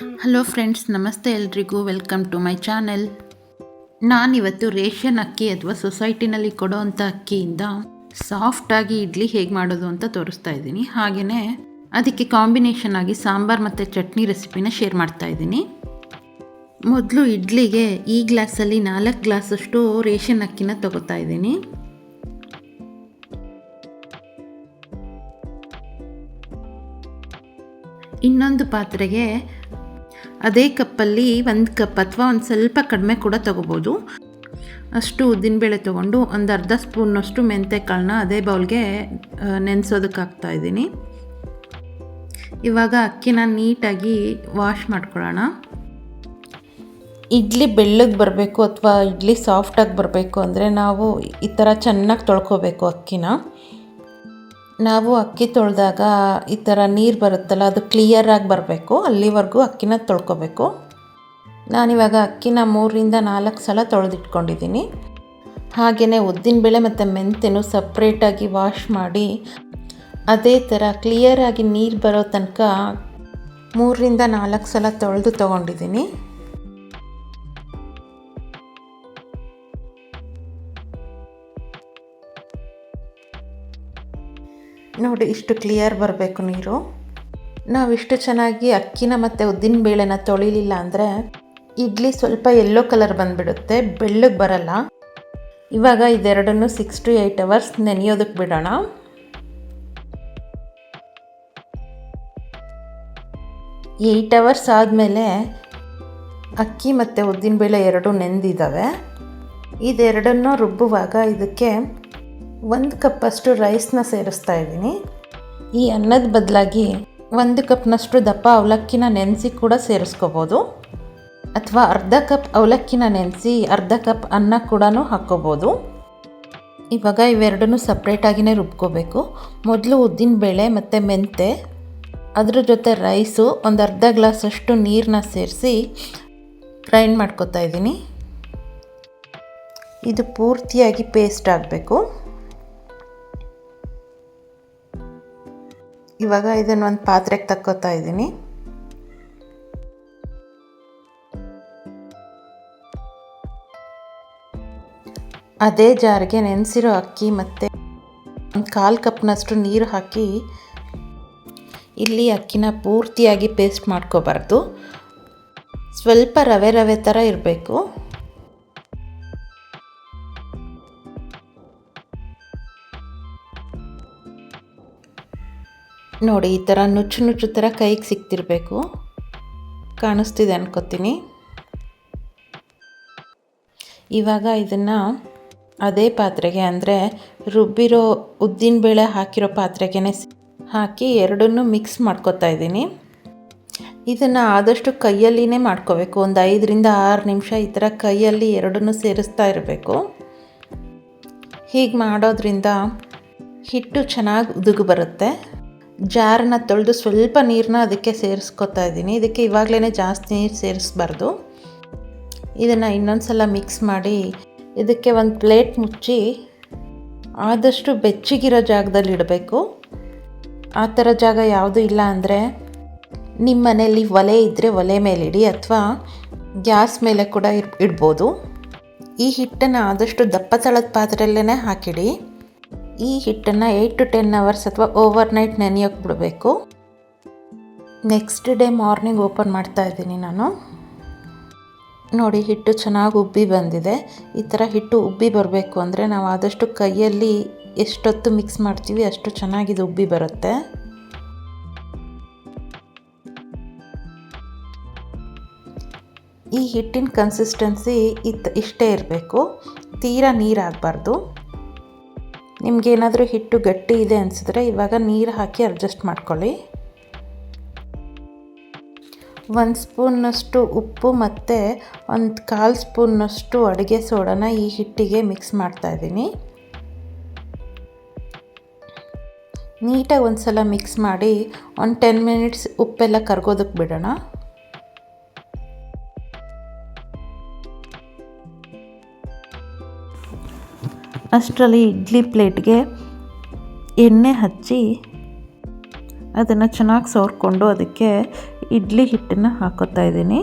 Hello friends, ನಮಸ್ತೆ ಎಲ್ರಿಗೂ. Welcome to my channel. ನಾನಿವತ್ತು ರೇಷನ್ ಅಕ್ಕಿ ಅಥವಾ ಸೊಸೈಟಿನಲ್ಲಿ ಕೊಡೋವಂಥ ಅಕ್ಕಿಯಿಂದ ಸಾಫ್ಟಾಗಿ ಇಡ್ಲಿ ಹೇಗೆ ಮಾಡೋದು ಅಂತ ತೋರಿಸ್ತಾ ಇದ್ದೀನಿ. ಹಾಗೆಯೇ ಅದಕ್ಕೆ ಕಾಂಬಿನೇಷನ್ ಆಗಿ ಸಾಂಬಾರು ಮತ್ತು ಚಟ್ನಿ ರೆಸಿಪಿನ ಶೇರ್ ಮಾಡ್ತಾ ಇದ್ದೀನಿ. ಮೊದಲು ಇಡ್ಲಿಗೆ ಈ ಗ್ಲಾಸಲ್ಲಿ 4 ಗ್ಲಾಸಷ್ಟು ರೇಷನ್ ಅಕ್ಕಿನ ತಗೋತಾ ಇದ್ದೀನಿ. ಇನ್ನೊಂದು ಪಾತ್ರೆಗೆ ಅದೇ ಕಪ್ಪಲ್ಲಿ 1 ಕಪ್ ಅಥವಾ ಒಂದು ಸ್ವಲ್ಪ ಕಡಿಮೆ ಕೂಡ ತೊಗೋಬೋದು ಅಷ್ಟು ಉದ್ದಿನಬೇಳೆ ತೊಗೊಂಡು ಒಂದು ಅರ್ಧ ಸ್ಪೂನ್ನಷ್ಟು ಮೆಂತ್ಯಕಾಳನ್ನ ಅದೇ ಬೌಲ್ಗೆ ನೆನೆಸೋದಕ್ಕೆ ಹಾಕ್ತಾಯಿದ್ದೀನಿ. ಇವಾಗ ಅಕ್ಕಿನ ನೀಟಾಗಿ ವಾಶ್ ಮಾಡ್ಕೊಳ್ಳೋಣ. ಇಡ್ಲಿ ಬೆಳ್ಳಗೆ ಬರಬೇಕು ಅಥವಾ ಇಡ್ಲಿ ಸಾಫ್ಟಾಗಿ ಬರಬೇಕು ಅಂದರೆ ನಾವು ಈ ಥರ ಚೆನ್ನಾಗಿ ತೊಳ್ಕೊಬೇಕು ಅಕ್ಕಿನ. ನಾವು ಅಕ್ಕಿ ತೊಳೆದಾಗ ಈ ಥರ ನೀರು ಬರುತ್ತಲ್ಲ, ಅದು ಕ್ಲಿಯರಾಗಿ ಬರಬೇಕು. ಅಲ್ಲಿವರೆಗೂ ಅಕ್ಕಿನ ತೊಳ್ಕೊಬೇಕು. ನಾನಿವಾಗ ಅಕ್ಕಿನ 3ರಿಂದ 4 ಸಲ ತೊಳೆದಿಟ್ಕೊಂಡಿದ್ದೀನಿ. ಹಾಗೆಯೇ ಉದ್ದಿನಬೇಳೆ ಮತ್ತು ಮೆಂತ್ಯನೂ ಸಪ್ರೇಟಾಗಿ ವಾಶ್ ಮಾಡಿ ಅದೇ ಥರ ಕ್ಲಿಯರಾಗಿ ನೀರು ಬರೋ ತನಕ 3ರಿಂದ 4 ಸಲ ತೊಳೆದು ತೊಗೊಂಡಿದ್ದೀನಿ. ನೋಡಿ, ಇಷ್ಟು ಕ್ಲಿಯರ್ ಬರಬೇಕು ನೀರು. ನಾವಿಷ್ಟು ಚೆನ್ನಾಗಿ ಅಕ್ಕಿನ ಮತ್ತು ಉದ್ದಿನಬೇಳೆನ ತೊಳಿಲಿಲ್ಲ ಅಂದರೆ ಇಡ್ಲಿ ಸ್ವಲ್ಪ ಯೆಲ್ಲೋ ಕಲರ್ ಬಂದುಬಿಡುತ್ತೆ, ಬೆಳ್ಳಗೆ ಬರಲ್ಲ. ಇವಾಗ ಇದೆರಡನ್ನು 6 to 8 hours ನೆನೆಯೋದಕ್ಕೆ ಬಿಡೋಣ. 8 hours ಆದಮೇಲೆ ಅಕ್ಕಿ ಮತ್ತು ಉದ್ದಿನಬೇಳೆ ಎರಡೂ ನೆಂದಿದ್ದಾವೆ. ಇದೆರಡನ್ನು ರುಬ್ಬುವಾಗ ಇದಕ್ಕೆ 1 ಕಪ್ಪಷ್ಟು ರೈಸ್ನ ಸೇರಿಸ್ತಾ ಇದ್ದೀನಿ. ಈ ಅನ್ನದ ಬದಲಾಗಿ 1 ಕಪ್ನಷ್ಟು ದಪ್ಪ ಅವಲಕ್ಕಿನ ನೆನೆಸಿ ಕೂಡ ಸೇರಿಸ್ಕೋಬೋದು, ಅಥವಾ ಅರ್ಧ ಕಪ್ ಅವಲಕ್ಕಿನ ನೆನೆಸಿ ಅರ್ಧ ಕಪ್ ಅನ್ನ ಕೂಡ ಹಾಕ್ಕೋಬೋದು. ಇವಾಗ ಇವೆರಡನ್ನೂ ಸಪ್ರೇಟಾಗಿಯೇ ರುಬ್ಕೋಬೇಕು. ಮೊದಲು ಉದ್ದಿನಬೇಳೆ ಮತ್ತು ಮೆಂತೆ, ಅದ್ರ ಜೊತೆ ರೈಸು, ಒಂದು ಅರ್ಧ ಗ್ಲಾಸಷ್ಟು ನೀರನ್ನ ಸೇರಿಸಿ ಗ್ರೈಂಡ್ ಮಾಡ್ಕೊತಾ ಇದ್ದೀನಿ. ಇದು ಪೂರ್ತಿಯಾಗಿ ಪೇಸ್ಟ್ ಆಗಬೇಕು. ಇವಾಗ ಇದನ್ನು ಒಂದು ಪಾತ್ರೆಗೆ ತಕ್ಕೋತಾ ಇದ್ದೀನಿ. ಅದೇ ಜಾರಿಗೆ ನೆನೆಸಿರೋ ಅಕ್ಕಿ ಮತ್ತು ಒಂದು 1/4 ಕಪ್ನಷ್ಟು ನೀರು ಹಾಕಿ, ಇಲ್ಲಿ ಅಕ್ಕಿನ ಪೂರ್ತಿಯಾಗಿ ಪೇಸ್ಟ್ ಮಾಡ್ಕೋಬಾರ್ದು, ಸ್ವಲ್ಪ ರವೆ ರವೆ ಥರ ಇರಬೇಕು. ನೋಡಿ, ಈ ಥರ ನುಚ್ಚು ನುಚ್ಚು ಥರ ಕೈಗೆ ಸಿಕ್ತಿರಬೇಕು. ಕಾಣಿಸ್ತಿದೆ ಅನ್ಕೋತೀನಿ. ಇವಾಗ ಇದನ್ನು ಅದೇ ಪಾತ್ರೆಗೆ, ಅಂದರೆ ರುಬ್ಬಿರೋ ಉದ್ದಿನಬೇಳೆ ಹಾಕಿರೋ ಪಾತ್ರೆಗೆ ಹಾಕಿ ಎರಡನ್ನೂ ಮಿಕ್ಸ್ ಮಾಡ್ಕೊತಾ ಇದ್ದೀನಿ. ಇದನ್ನು ಆದಷ್ಟು ಕೈಯಲ್ಲಿನೇ ಮಾಡ್ಕೋಬೇಕು. ಒಂದು 5ರಿಂದ 6 ನಿಮಿಷ ಈ ಥರ ಕೈಯಲ್ಲಿ ಎರಡನ್ನೂ ಸೇರಿಸ್ತಾ ಇರಬೇಕು. ಹೀಗೆ ಮಾಡೋದ್ರಿಂದ ಹಿಟ್ಟು ಚೆನ್ನಾಗಿ ಉದುಗು ಬರುತ್ತೆ. ಜಾರನ್ನ ತೊಳೆದು ಸ್ವಲ್ಪ ನೀರನ್ನ ಅದಕ್ಕೆ ಸೇರಿಸ್ಕೊತಾ ಇದ್ದೀನಿ. ಇದಕ್ಕೆ ಇವಾಗಲೇ ಜಾಸ್ತಿ ನೀರು ಸೇರಿಸ್ಬಾರ್ದು. ಇದನ್ನು ಇನ್ನೊಂದು ಸಲ ಮಿಕ್ಸ್ ಮಾಡಿ ಇದಕ್ಕೆ ಒಂದು ಪ್ಲೇಟ್ ಮುಚ್ಚಿ ಆದಷ್ಟು ಬೆಚ್ಚಗಿರೋ ಜಾಗದಲ್ಲಿ ಇಡಬೇಕು. ಆ ಥರ ಜಾಗ ಯಾವುದೂ ಇಲ್ಲ ಅಂದರೆ ನಿಮ್ಮ ಮನೆಯಲ್ಲಿ ಒಲೆ ಇದ್ದರೆ ಒಲೆ ಮೇಲೆ ಇಡಿ, ಅಥವಾ ಗ್ಯಾಸ್ ಮೇಲೆ ಕೂಡ ಇಡ್ಬೋದು. ಈ ಹಿಟ್ಟನ್ನು ಆದಷ್ಟು ದಪ್ಪ ತಳದ ಪಾತ್ರೆಯಲ್ಲೇ ಹಾಕಿಡಿ. ಈ ಹಿಟ್ಟನ್ನು 8 to 10 hours ಅಥವಾ ಓವರ್ನೈಟ್ ನೆನೆಯೋಕ್ಕೆ ಬಿಡಬೇಕು. ನೆಕ್ಸ್ಟ್ ಡೇ ಮಾರ್ನಿಂಗ್ ಓಪನ್ ಮಾಡ್ತಾ ಇದ್ದೀನಿ ನಾನು. ನೋಡಿ, ಹಿಟ್ಟು ಚೆನ್ನಾಗಿ ಉಬ್ಬಿ ಬಂದಿದೆ. ಈ ಥರ ಹಿಟ್ಟು ಉಬ್ಬಿ ಬರಬೇಕು ಅಂದರೆ ನಾವು ಆದಷ್ಟು ಕೈಯಲ್ಲಿ ಎಷ್ಟೊತ್ತು ಮಿಕ್ಸ್ ಮಾಡ್ತೀವಿ ಅಷ್ಟು ಚೆನ್ನಾಗಿದು ಉಬ್ಬಿ ಬರುತ್ತೆ. ಈ ಹಿಟ್ಟಿನ ಕನ್ಸಿಸ್ಟೆನ್ಸಿ ಇಷ್ಟೇ ಇರಬೇಕು, ತೀರಾ ನೀರಾಗಬಾರ್ದು. ನಿಮಗೇನಾದರೂ ಹಿಟ್ಟು ಗಟ್ಟಿ ಇದೆ ಅನಿಸಿದ್ರೆ ಇವಾಗ ನೀರು ಹಾಕಿ ಅಡ್ಜಸ್ಟ್ ಮಾಡ್ಕೊಳ್ಳಿ. 1 ಸ್ಪೂನ್ನಷ್ಟು ಉಪ್ಪು ಮತ್ತು ಒಂದು 1/4 ಸ್ಪೂನ್ನಷ್ಟು ಅಡುಗೆ ಸೋಡಾನ ಈ ಹಿಟ್ಟಿಗೆ ಮಿಕ್ಸ್ ಮಾಡ್ತಾಯಿದ್ದೀನಿ. ನೀಟಾಗಿ ಒಂದು ಸಲ ಮಿಕ್ಸ್ ಮಾಡಿ ಒಂದು 10 minutes ಉಪ್ಪೆಲ್ಲ ಕರಗೋದಕ್ಕೆ ಬಿಡೋಣ. ಅಷ್ಟರಲ್ಲಿ ಇಡ್ಲಿ ಪ್ಲೇಟ್ಗೆ ಎಣ್ಣೆ ಹಚ್ಚಿ ಅದನ್ನು ಚೆನ್ನಾಗಿ ಸವರ್ಕೊಂಡು ಅದಕ್ಕೆ ಇಡ್ಲಿ ಹಿಟ್ಟನ್ನು ಹಾಕೋತಾ ಇದ್ದೀನಿ.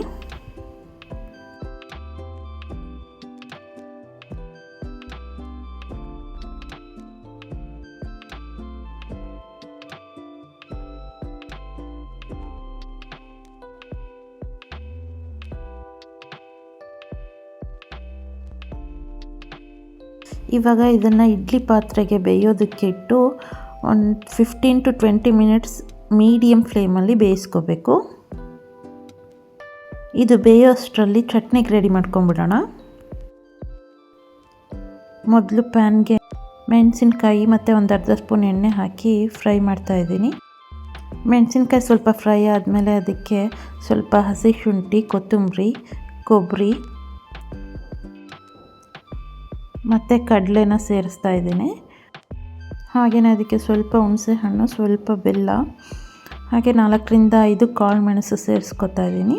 ಇವಾಗ ಇದನ್ನು ಇಡ್ಲಿ ಪಾತ್ರೆಗೆ ಬೇಯೋದಕ್ಕೆ ಇಟ್ಟು ಒಂದು 15 to 20 ಮಿನಿಟ್ಸ್ ಮೀಡಿಯಮ್ ಫ್ಲೇಮಲ್ಲಿ ಬೇಯಿಸ್ಕೋಬೇಕು. ಇದು ಬೇಯೋ ಅಷ್ಟರಲ್ಲಿ ಚಟ್ನಿಗೆ ರೆಡಿ ಮಾಡ್ಕೊಂಬಿಡೋಣ. ಮೊದಲು ಪ್ಯಾನ್ಗೆ ಮೆಣಸಿನ್ಕಾಯಿ ಮತ್ತು ಒಂದು ಅರ್ಧ ಸ್ಪೂನ್ ಎಣ್ಣೆ ಹಾಕಿ ಫ್ರೈ ಮಾಡ್ತಾಯಿದ್ದೀನಿ. ಮೆಣಸಿನ್ಕಾಯಿ ಸ್ವಲ್ಪ ಫ್ರೈ ಆದಮೇಲೆ ಅದಕ್ಕೆ ಸ್ವಲ್ಪ ಹಸಿ ಶುಂಠಿ, ಕೊತ್ತಂಬರಿ, ಕೊಬ್ಬರಿ ಮತ್ತು ಕಡಲೆನ ಸೇರಿಸ್ತಾ ಇದ್ದೀನಿ. ಹಾಗೆಯೇ ಅದಕ್ಕೆ ಸ್ವಲ್ಪ ಹುಣಸೆ ಹಣ್ಣು, ಸ್ವಲ್ಪ ಬೆಲ್ಲ, ಹಾಗೆ 4ರಿಂದ 5 ಕಾಳು ಮೆಣಸು ಸೇರಿಸ್ಕೊತಾ ಇದ್ದೀನಿ.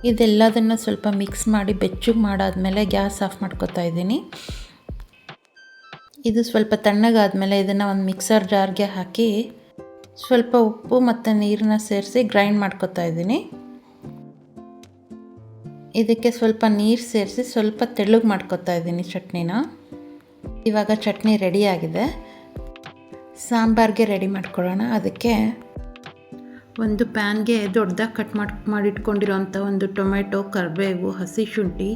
ಇದೆಲ್ಲದನ್ನು ಸ್ವಲ್ಪ ಮಿಕ್ಸ್ ಮಾಡಿ ಬೆಚ್ಚಗೆ ಮಾಡಾದಮೇಲೆ ಗ್ಯಾಸ್ ಆಫ್ ಮಾಡ್ಕೊತಾ ಇದ್ದೀನಿ. ಇದು ಸ್ವಲ್ಪ ತಣ್ಣಗಾದಮೇಲೆ ಇದನ್ನು ಒಂದು ಮಿಕ್ಸರ್ ಜಾರ್ಗೆ ಹಾಕಿ ಸ್ವಲ್ಪ ಉಪ್ಪು ಮತ್ತು ನೀರನ್ನ ಸೇರಿಸಿ ಗ್ರೈಂಡ್ ಮಾಡ್ಕೊತಾ ಇದ್ದೀನಿ. ಇದಕ್ಕೆ ಸ್ವಲ್ಪ ನೀರು ಸೇರಿಸಿ ಸ್ವಲ್ಪ ತೆಳ್ಳಗೆ ಮಾಡ್ಕೊತಾ ಇದ್ದೀನಿ ಚಟ್ನಿನ. ಇವಾಗ ಚಟ್ನಿ ರೆಡಿಯಾಗಿದೆ. ಸಾಂಬಾರಿಗೆ ರೆಡಿ ಮಾಡ್ಕೊಳ್ಳೋಣ. ಅದಕ್ಕೆ ಒಂದು ಪ್ಯಾನ್ಗೆ ದೊಡ್ಡದಾಗಿ ಕಟ್ ಮಾಡಿಟ್ಕೊಂಡಿರೋಂಥ ಒಂದು ಟೊಮೆಟೊ, ಕರಿಬೇವು, ಹಸಿ ಶುಂಠಿ,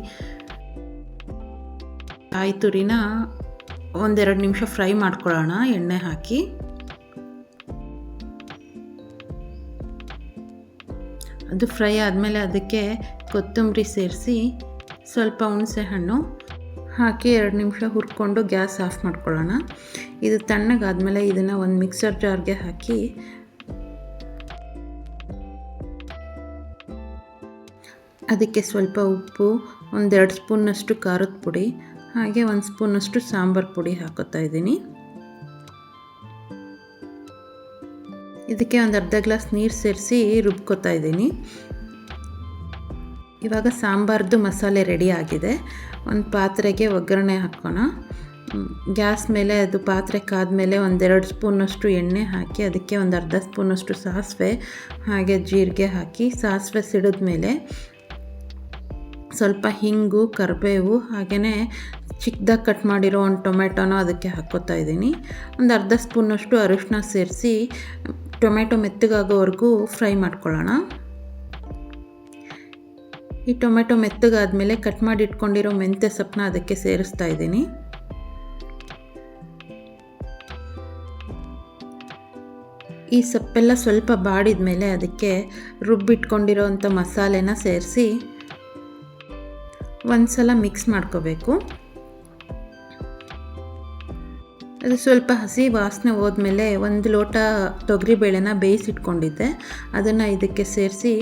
ಕಾಯಿ ತುರಿನ 1-2 ನಿಮಿಷ ಫ್ರೈ ಮಾಡ್ಕೊಳ್ಳೋಣ ಎಣ್ಣೆ ಹಾಕಿ. ಅದು ಫ್ರೈ ಆದಮೇಲೆ ಅದಕ್ಕೆ ಕೊತ್ತಂಬರಿ ಸೇರಿಸಿ ಸ್ವಲ್ಪ ಹುಣಸೆ ಹಣ್ಣು ಹಾಕಿ 2 ನಿಮಿಷ ಹುರ್ಕೊಂಡು ಗ್ಯಾಸ್ ಆಫ್ ಮಾಡ್ಕೊಳ್ಳೋಣ. ಇದು ತಣ್ಣಗಾದಮೇಲೆ ಇದನ್ನು ಒಂದು ಮಿಕ್ಸರ್ ಜಾರ್ಗೆ ಹಾಕಿ ಅದಕ್ಕೆ ಸ್ವಲ್ಪ ಉಪ್ಪು, 1-2 ಸ್ಪೂನ್ನಷ್ಟು ಖಾರದ ಪುಡಿ, ಹಾಗೆ 1 ಸ್ಪೂನಷ್ಟು ಸಾಂಬಾರು ಪುಡಿ ಹಾಕೋತಾ ಇದ್ದೀನಿ. ಇದಕ್ಕೆ ಒಂದು ಅರ್ಧ ಗ್ಲಾಸ್ ನೀರು ಸೇರಿಸಿ ರುಬ್ಕೋತಾ ಇದ್ದೀನಿ. ಇವಾಗ ಸಾಂಬಾರ್ದು ಮಸಾಲೆ ರೆಡಿ ಆಗಿದೆ. ಒಂದು ಪಾತ್ರೆಗೆ ಒಗ್ಗರಣೆ ಹಾಕೋಣ. ಗ್ಯಾಸ್ ಮೇಲೆ ಅದು ಪಾತ್ರೆ ಕಾದ್ಮೇಲೆ 1-2 ಸ್ಪೂನಷ್ಟು ಎಣ್ಣೆ ಹಾಕಿ ಅದಕ್ಕೆ ಒಂದು ಅರ್ಧ ಸ್ಪೂನಷ್ಟು ಸಾಸಿವೆ ಹಾಗೆ ಜೀರಿಗೆ ಹಾಕಿ ಸಾಸಿವೆ ಸಿಡಿದ ಮೇಲೆ ಸ್ವಲ್ಪ ಹಿಂಗು, ಕರಿಬೇವು, ಹಾಗೆಯೇ ಚಿಕ್ಕದಾಗಿ ಕಟ್ ಮಾಡಿರೋ ಒಂದು ಟೊಮೆಟೊನ ಅದಕ್ಕೆ ಹಾಕ್ಕೋತಾ ಇದ್ದೀನಿ. ಒಂದು ಅರ್ಧ ಸ್ಪೂನಷ್ಟು ಅರಿಶಿನ ಸೇರಿಸಿ ಟೊಮೆಟೊ ಮೆತ್ತಗಾಗೋವರೆಗೂ ಫ್ರೈ ಮಾಡ್ಕೊಳ್ಳೋಣ. ಈ ಟೊಮೆಟೊ ಮೆತ್ತಗಾದ್ಮೇಲೆ ಕಟ್ ಮಾಡಿ ಇಟ್ಕೊಂಡಿರೋ ಮೆಂತ್ಯ ಸೊಪ್ಪನ್ನ ಅದಕ್ಕೆ ಸೇರಿಸ್ತಾ ಇದ್ದೀನಿ. ಈ ಸೊಪ್ಪೆಲ್ಲ ಸ್ವಲ್ಪ ಬಾಡಿದ ಮೇಲೆ ಅದಕ್ಕೆ ರುಬ್ಬಿಟ್ಕೊಂಡಿರೋಂಥ ಮಸಾಲೆನ ಸೇರಿಸಿ ಒಂದು ಸಲ ಮಿಕ್ಸ್ ಮಾಡ್ಕೋಬೇಕು. ಅದು ಸ್ವಲ್ಪ ಹಸಿ ವಾಸನೆ ಹೋದ್ಮೇಲೆ 1 ಲೋಟ ತೊಗರಿಬೇಳೆನ ಬೇಯಿಸಿಟ್ಕೊಂಡಿದ್ದೆ ಅದನ್ನು ಇದಕ್ಕೆ ಸೇರಿಸಿ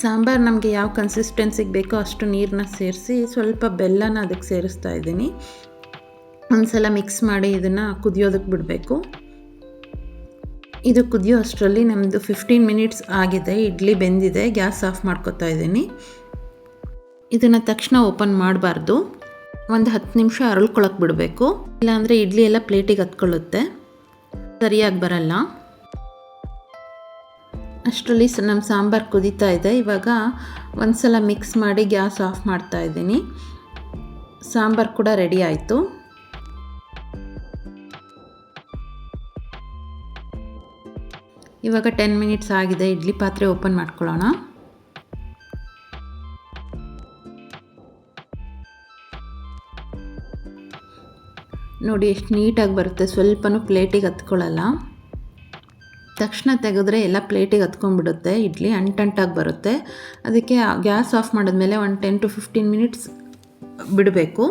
ಸಾಂಬಾರು ನಮಗೆ ಯಾವ ಕನ್ಸಿಸ್ಟೆನ್ಸಿಗೆ ಬೇಕೋ ಅಷ್ಟು ನೀರನ್ನ ಸೇರಿಸಿ ಸ್ವಲ್ಪ ಬೆಲ್ಲನ ಅದಕ್ಕೆ ಸೇರಿಸ್ತಾ ಇದ್ದೀನಿ. ಒಂದು ಸಲ ಮಿಕ್ಸ್ ಮಾಡಿ ಇದನ್ನು ಕುದಿಯೋದಕ್ಕೆ ಬಿಡಬೇಕು. ಇದು ಕುದಿಯೋ ಅಷ್ಟರಲ್ಲಿ ನಮ್ಮದು 15 ಮಿನಿಟ್ಸ್ ಆಗಿದೆ. ಇಡ್ಲಿ ಬೆಂದಿದೆ. ಗ್ಯಾಸ್ ಆಫ್ ಮಾಡ್ಕೊತಾ ಇದ್ದೀನಿ. ಇದನ್ನು ತಕ್ಷಣ ಓಪನ್ ಮಾಡಬಾರ್ದು. ಒಂದು 10 ನಿಮಿಷ ಅರಳ್ಕೊಳಕ್ಕೆ ಬಿಡಬೇಕು. ಇಲ್ಲಾಂದರೆ ಇಡ್ಲಿ ಎಲ್ಲ ಪ್ಲೇಟಿಗೆ ಹತ್ಕೊಳ್ಳುತ್ತೆ, ಸರಿಯಾಗಿ ಬರಲ್ಲ. ಅಷ್ಟರಲ್ಲಿ ನಮ್ಮ ಸಾಂಬಾರು ಕುದೀತಾ ಇದೆ. ಇವಾಗ ಒಂದು ಸಲ ಮಿಕ್ಸ್ ಮಾಡಿ ಗ್ಯಾಸ್ ಆಫ್ ಮಾಡ್ತಾ ಇದ್ದೀನಿ. ಸಾಂಬಾರು ಕೂಡ ರೆಡಿ ಆಯಿತು. ಇವಾಗ 10 ಮಿನಿಟ್ಸ್ ಆಗಿದೆ. ಇಡ್ಲಿ ಪಾತ್ರೆ ಓಪನ್ ಮಾಡ್ಕೊಳ್ಳೋಣ. ನೋಡಿ ಎಷ್ಟು ನೀಟಾಗಿ ಬರುತ್ತೆ, ಸ್ವಲ್ಪನೂ ಪ್ಲೇಟಿಗೆ ಹತ್ಕೊಳ್ಳಲ್ಲ. ತಕ್ಷಣ ತೆಗೆದ್ರೆ ಎಲ್ಲ ಪ್ಲೇಟಿಗೆ ಹತ್ಕೊಂಡ್ಬಿಡುತ್ತೆ, ಇಡ್ಲಿ ಅಂಟಂಟಾಗಿ ಬರುತ್ತೆ. ಅದಕ್ಕೆ ಗ್ಯಾಸ್ ಆಫ್ ಮಾಡಿದ್ಮೇಲೆ ಒಂದು 10 to 15 ಮಿನಿಟ್ಸ್ ಬಿಡಬೇಕು.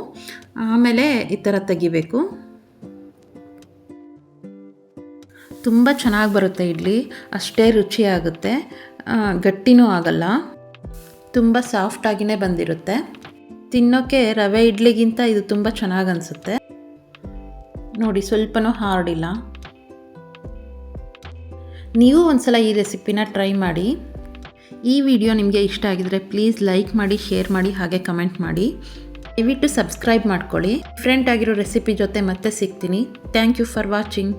ಆಮೇಲೆ ಈ ಥರ ತೆಗಿಬೇಕು. ತುಂಬ ಚೆನ್ನಾಗಿ ಬರುತ್ತೆ ಇಡ್ಲಿ, ಅಷ್ಟೇ ರುಚಿಯಾಗುತ್ತೆ, ಗಟ್ಟಿನೂ ಆಗಲ್ಲ, ತುಂಬ ಸಾಫ್ಟಾಗಿಯೇ ಬಂದಿರುತ್ತೆ. ತಿನ್ನೋಕ್ಕೆ ರವೆ ಇಡ್ಲಿಗಿಂತ ಇದು ತುಂಬ ಚೆನ್ನಾಗಿ ಅನಿಸುತ್ತೆ. ನೋಡಿ ಸ್ವಲ್ಪನೂ ಹಾರ್ಡಿಲ್ಲ. ನೀವು ಒಂದ್ಸಲ ಈ ರೆಸಿಪಿನ ಟ್ರೈ ಮಾಡಿ. ಈ ವಿಡಿಯೋ ನಿಮಗೆ ಇಷ್ಟ ಆಗಿದರೆ ಪ್ಲೀಸ್ ಲೈಕ್ ಮಾಡಿ, ಶೇರ್ ಮಾಡಿ, ಹಾಗೆ ಕಮೆಂಟ್ ಮಾಡಿ. ದಯವಿಟ್ಟು ಸಬ್ಸ್ಕ್ರೈಬ್ ಮಾಡ್ಕೊಳ್ಳಿ. ಡಿಫ್ರೆಂಟ್ ಆಗಿರೋ ರೆಸಿಪಿ ಜೊತೆ ಮತ್ತೆ ಸಿಗ್ತೀನಿ. Thank you for watching.